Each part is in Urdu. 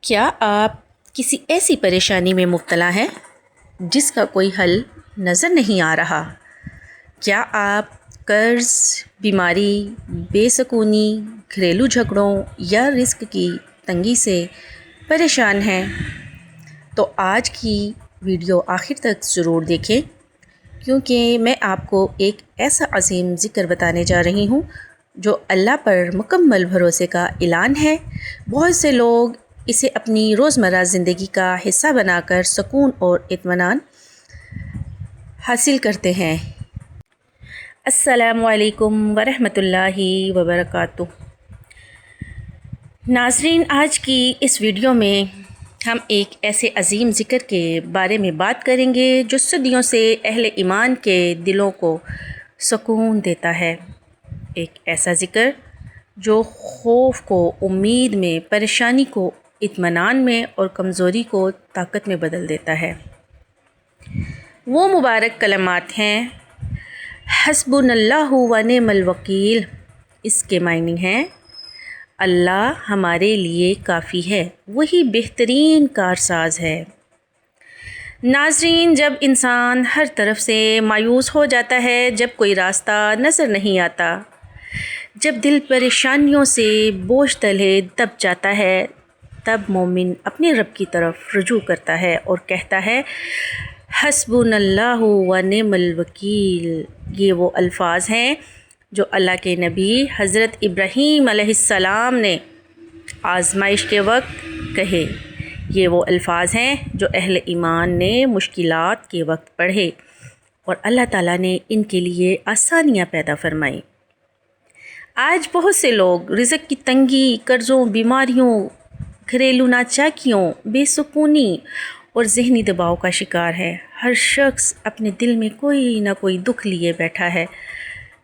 کیا آپ کسی ایسی پریشانی میں مبتلا ہیں جس کا کوئی حل نظر نہیں آ رہا؟ کیا آپ قرض، بیماری، بے سکونی، گھریلو جھگڑوں یا رزق کی تنگی سے پریشان ہیں؟ تو آج کی ویڈیو آخر تک ضرور دیکھیں، کیونکہ میں آپ کو ایک ایسا عظیم ذکر بتانے جا رہی ہوں جو اللہ پر مکمل بھروسے کا اعلان ہے۔ بہت سے لوگ اسے اپنی روزمرہ زندگی کا حصہ بنا کر سکون اور اطمینان حاصل کرتے ہیں۔ السلام علیکم ورحمۃ اللہ وبرکاتہ۔ ناظرین، آج کی اس ویڈیو میں ہم ایک ایسے عظیم ذکر کے بارے میں بات کریں گے جو صدیوں سے اہل ایمان کے دلوں کو سکون دیتا ہے۔ ایک ایسا ذکر جو خوف کو امید میں، پریشانی کو اطمینان میں اور کمزوری کو طاقت میں بدل دیتا ہے۔ وہ مبارک کلمات ہیں حسبنا اللہ و نعم الوکیل۔ اس کے معنی ہیں اللہ ہمارے لیے کافی ہے، وہی بہترین کارساز ہے۔ ناظرین، جب انسان ہر طرف سے مایوس ہو جاتا ہے، جب کوئی راستہ نظر نہیں آتا، جب دل پریشانیوں سے بوجھ تلے دب جاتا ہے، تب مومن اپنے رب کی طرف رجوع کرتا ہے اور کہتا ہے حسبنا اللہ و نعم الوکیل۔ یہ وہ الفاظ ہیں جو اللہ کے نبی حضرت ابراہیم علیہ السلام نے آزمائش کے وقت کہے۔ یہ وہ الفاظ ہیں جو اہل ایمان نے مشکلات کے وقت پڑھے اور اللہ تعالیٰ نے ان کے لیے آسانیاں پیدا فرمائیں۔ آج بہت سے لوگ رزق کی تنگی، قرضوں، بیماریوں، گھریلو ناچاکیوں، بے سکونی اور ذہنی دباؤ کا شکار ہے۔ ہر شخص اپنے دل میں کوئی نہ کوئی دکھ لیے بیٹھا ہے،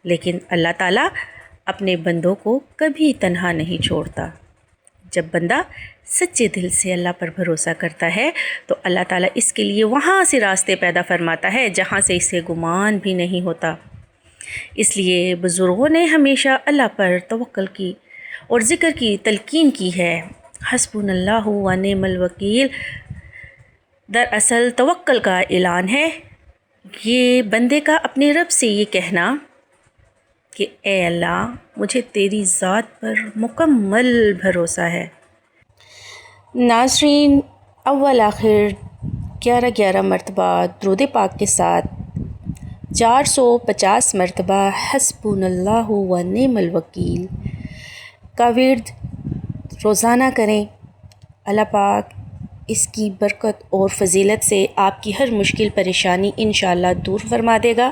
لیکن اللہ تعالیٰ اپنے بندوں کو کبھی تنہا نہیں چھوڑتا۔ جب بندہ سچے دل سے اللہ پر بھروسہ کرتا ہے تو اللہ تعالیٰ اس کے لیے وہاں سے راستے پیدا فرماتا ہے جہاں سے اسے گمان بھی نہیں ہوتا۔ اس لیے بزرگوں نے ہمیشہ اللہ پر توکل کی اور ذکر کی تلقین کی ہے۔ حسبنا اللہ و نعم الوکیل دراصل توکل کا اعلان ہے۔ یہ بندے کا اپنے رب سے یہ کہنا کہ اے اللہ، مجھے تیری ذات پر مکمل بھروسہ ہے۔ ناظرین، اول آخر 11 مرتبہ درود پاک کے ساتھ 450 مرتبہ حسبنا اللہ و نعم الوکیل کا ورد روزانہ کریں۔ اللہ پاک اس کی برکت اور فضیلت سے آپ کی ہر مشکل پریشانی انشاءاللہ دور فرما دے گا۔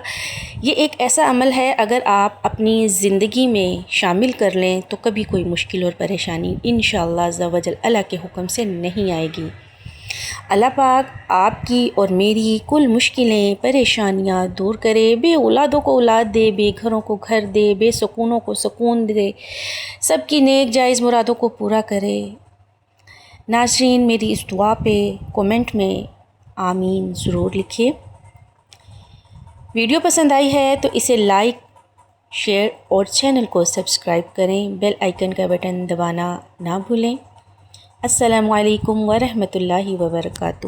یہ ایک ایسا عمل ہے، اگر آپ اپنی زندگی میں شامل کر لیں تو کبھی کوئی مشکل اور پریشانی انشاءاللہ عز و جل اللہ کے حکم سے نہیں آئے گی۔ اللہ پاک آپ کی اور میری کل مشکلیں، پریشانیاں دور کرے، بے اولادوں کو اولاد دے، بے گھروں کو گھر دے، بے سکونوں کو سکون دے، سب کی نیک جائز مرادوں کو پورا کرے۔ ناظرین، میری اس دعا پہ کومنٹ میں آمین ضرور لکھیے۔ ویڈیو پسند آئی ہے تو اسے لائک، شیئر اور چینل کو سبسکرائب کریں، بیل آئیکن کا بٹن دبانا نہ بھولیں۔ السلام علیکم ورحمۃ اللہ وبرکاتہ۔